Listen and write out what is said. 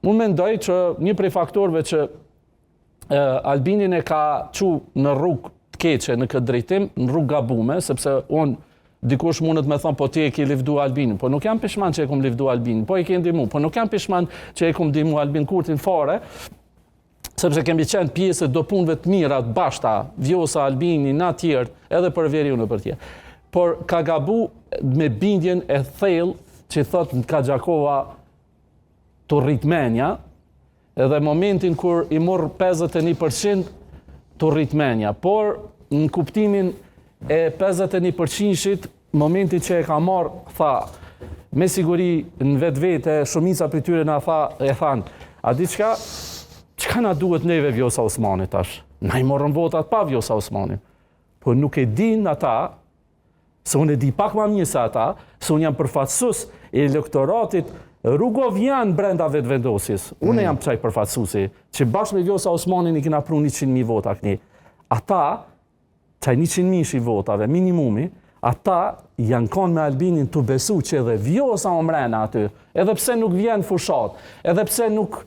Unë mendoj që një prej faktorëve që Albinin e ka çu në rrugë të keqe në këtë drejtim, në rrugë gabume, sepse dikush mundet me thonë, po ti e ke lëvdu Albinin, po nuk jam peshman që e kom lëvdu Albinin, po e ke ndihmu, po nuk jam peshman që e kom ndihmu Albin Kurtin fare, sepse kemi qenë pjesë do punëve të mira, të bashta, Vjosa, Albini, na tjerë, edhe për Veriun e për tjerë. Por ka gabu me bindjen e thellë që thot në Kaxhakova të rritmenja, edhe momentin kur i morë 51% të rritmenja, por në kuptimin e 51%-shit, momentin që e ka marë, tha, me siguri në vetë shumica për tyre na e thanë, a di çka na duhet neve Vjosa Osmani tash? Na i morën votat pa Vjosa Osmani. Po nuk e din ata, se unë e di pak ma mirë se ata, se unë jam përfaqësues e elektoratit rrugovjan brenda vetëvendosjes. Unë jam çaj përfaqësuesi, që bashkë me Vjosa Osmanin i kena pru 100.000 vota këni. Ata, çaj 100.000 votave, minimumi, ata janë kanë me Albinin të besu që edhe Vjosa o mrena aty, edhe pse nuk vjen fushat, edhe pse nuk